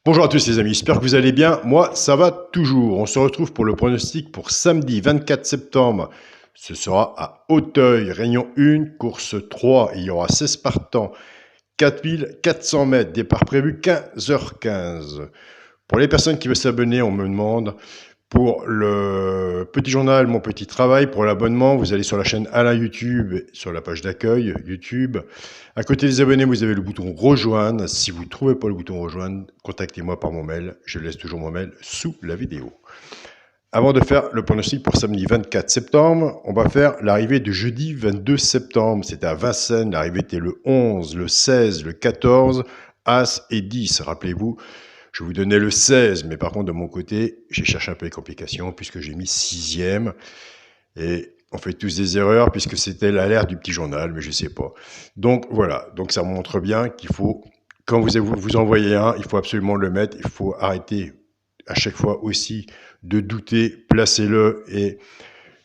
Bonjour à tous les amis, j'espère que vous allez bien. Moi, ça va toujours. On se retrouve pour le pronostic pour samedi 24 septembre. Ce sera à Auteuil, Réunion 1, course 3. Il y aura 16 partants, 4400 mètres, départ prévu 15h15. Pour les personnes qui veulent s'abonner, on me demande pour le petit journal Mon Petit Travail, pour l'abonnement, vous allez sur la chaîne Alain YouTube, sur la page d'accueil YouTube. À côté des abonnés, vous avez le bouton Rejoindre. Si vous ne trouvez pas le bouton Rejoindre, contactez-moi par mon mail. Je laisse toujours mon mail sous la vidéo. Avant de faire le pronostic pour samedi 24 septembre, on va faire l'arrivée de jeudi 22 septembre. C'était à Vincennes, l'arrivée était le 11, le 16, le 14, As et 10. Rappelez-vous, je vous donnais le 16, mais par contre, de mon côté, j'ai cherché un peu les complications puisque j'ai mis 6e. Et on fait tous des erreurs puisque c'était l'alerte du petit journal, mais je ne sais pas. Donc voilà, donc ça montre bien qu'il faut, quand vous envoyez un, il faut absolument le mettre. Il faut arrêter à chaque fois aussi de douter, placez-le et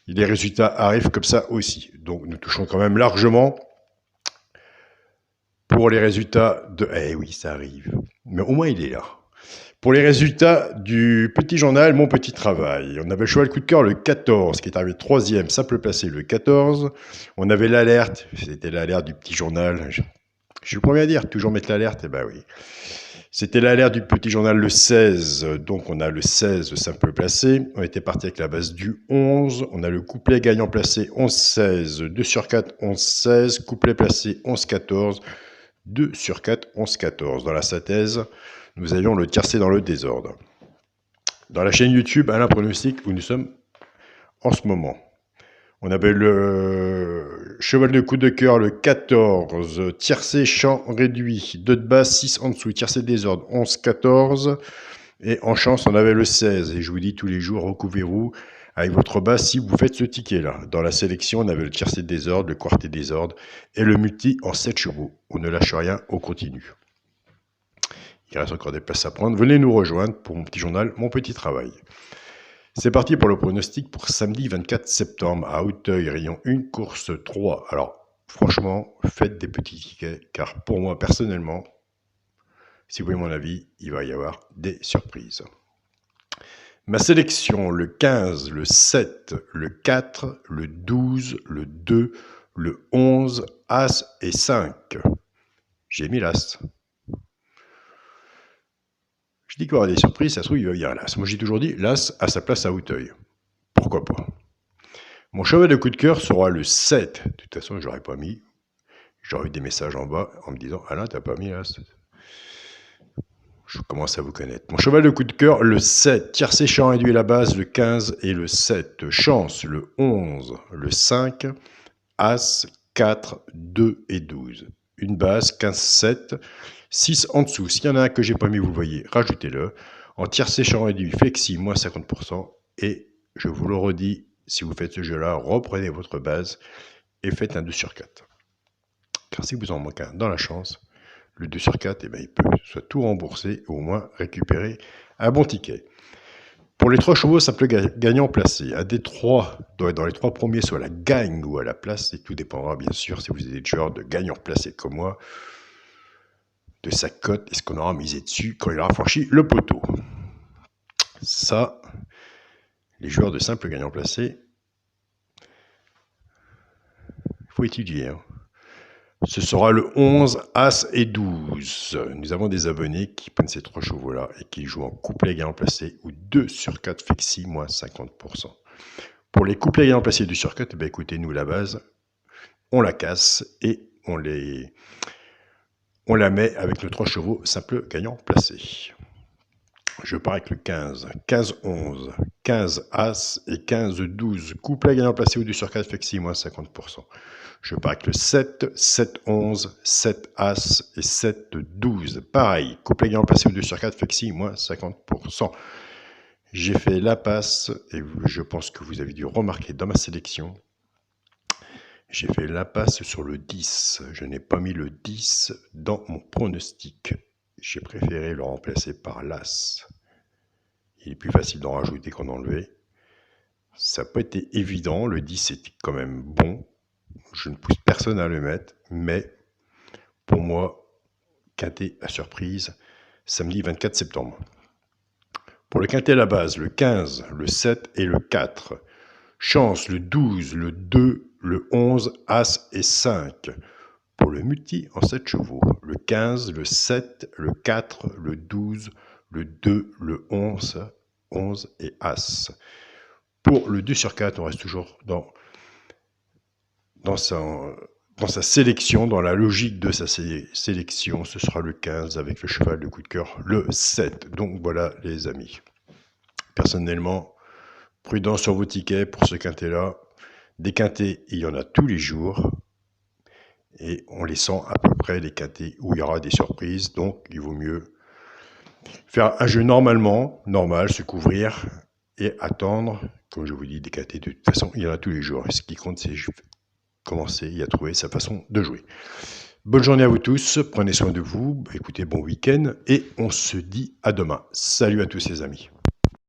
les résultats arrivent comme ça aussi. Donc nous touchons quand même largement pour les résultats de... Eh oui, ça arrive. Mais au moins il est là. Pour les résultats du petit journal Mon Petit Travail, on avait le cheval coup de cœur le 14, qui est arrivé 3e, simple placé le 14. On avait l'alerte, c'était l'alerte du petit journal. Je suis le premier à dire, toujours mettre l'alerte, eh ben oui. C'était l'alerte du petit journal le 16, donc on a le 16 simple placé. On était parti avec la base du 11. On a le couplet gagnant placé 11-16, 2 sur 4, 11-16, couplet placé 11-14, 2 sur 4, 11-14. Dans la synthèse, nous avions le tiercé dans le désordre. Dans la chaîne YouTube Alain Pronostic, où nous sommes en ce moment. On avait le cheval de coup de cœur le 14, tiercé champ réduit, 2 de base, 6 en dessous, tiercé désordre, 11-14. Et en chance, on avait le 16. Et je vous dis tous les jours, recouvrez-vous avec votre base si vous faites ce ticket-là. Dans la sélection, on avait le tiercé désordre, le quarté désordre et le multi en 7 chevaux. On ne lâche rien, on continue. Il reste encore des places à prendre. Venez nous rejoindre pour mon petit journal, Mon Petit Travail. C'est parti pour le pronostic pour samedi 24 septembre à Auteuil, Rayon 1, course 3. Alors, franchement, faites des petits tickets, car pour moi, personnellement, si vous voulez mon avis, il va y avoir des surprises. Ma sélection, le 15, le 7, le 4, le 12, le 2, le 11, As et 5. J'ai mis l'As. Je dis qu'il va y avoir des surprises, ça se trouve, il va y avoir l'As. Moi, j'ai toujours dit, l'As a sa place à Auteuil. Pourquoi pas? Mon cheval de coup de cœur sera le 7. De toute façon, je l'aurais pas mis. J'aurais eu des messages en bas en me disant, Alain, t'as pas mis l'As? Je commence à vous connaître. Mon cheval de coup de cœur, le 7. Tiercé champ réduit la base, le 15 et le 7. Chance, le 11, le 5. As, 4, 2 et 12. Une base, 15, 7. 6 en dessous. S'il y en a un que j'ai pas mis, vous le voyez, rajoutez-le. En tiercé champ réduit, flexi, moins 50%. Et je vous le redis, si vous faites ce jeu-là, reprenez votre base et faites un 2 sur 4. Car si vous en manquez un dans la chance, le 2 sur 4, eh ben, il peut soit tout rembourser ou au moins récupérer un bon ticket. Pour les 3 chevaux, simple gagnant placé. Un des 3 doit être dans les 3 premiers, soit à la gagne ou à la place. Et tout dépendra, bien sûr, si vous êtes des joueurs de gagnants placés comme moi, de sa cote et ce qu'on aura misé dessus quand il aura franchi le poteau. Ça, les joueurs de simple gagnant placé, il faut étudier. Ce sera le 11, As et 12. Nous avons des abonnés qui prennent ces 3 chevaux-là et qui jouent en couplet gagnant placé ou 2 sur 4 flexi, moins 50%. Pour les couplets gagnant placé 2 sur 4, ben écoutez, nous, la base, on la casse et on la met avec nos 3 chevaux simple gagnant placé. Je pars avec le 15, 15-11, 15 As et 15-12. Couplet gagnant placé ou 2 sur 4 flexi, moins 50%. Je pars avec le 7, 7-11, 7 As et 7-12. Pareil, couplet gagnant placé ou 2 sur 4 flexi, moins 50%. J'ai fait la passe et je pense que vous avez dû remarquer dans ma sélection. J'ai fait la passe sur le 10. Je n'ai pas mis le 10 dans mon pronostic. J'ai préféré le remplacer par l'As. Il est plus facile d'en rajouter qu'en enlever. Ça n'a pas été évident. Le 10 était quand même bon. Je ne pousse personne à le mettre. Mais pour moi, quintet à surprise, samedi 24 septembre. Pour le quintet à la base, le 15, le 7 et le 4. Chance, le 12, le 2, le 11, As et 5. Pour le multi en 7 chevaux, le 15, le 7, le 4, le 12, le 2, le 11 et As. Pour le 2 sur 4, on reste toujours dans sa sélection, dans la logique de sa sélection. Ce sera le 15 avec le cheval de coup de cœur, le 7. Donc voilà les amis. Personnellement, prudent sur vos tickets pour ce quintet-là. Des quintets, il y en a tous les jours. Et on les sent à peu près, les quintets, où il y aura des surprises. Donc, il vaut mieux faire un jeu normal, se couvrir et attendre. Comme je vous dis, des quintets, de toute façon, il y en a tous les jours. Ce qui compte, c'est commencer à trouver sa façon de jouer. Bonne journée à vous tous. Prenez soin de vous. Écoutez, bon week-end. Et on se dit à demain. Salut à tous les amis.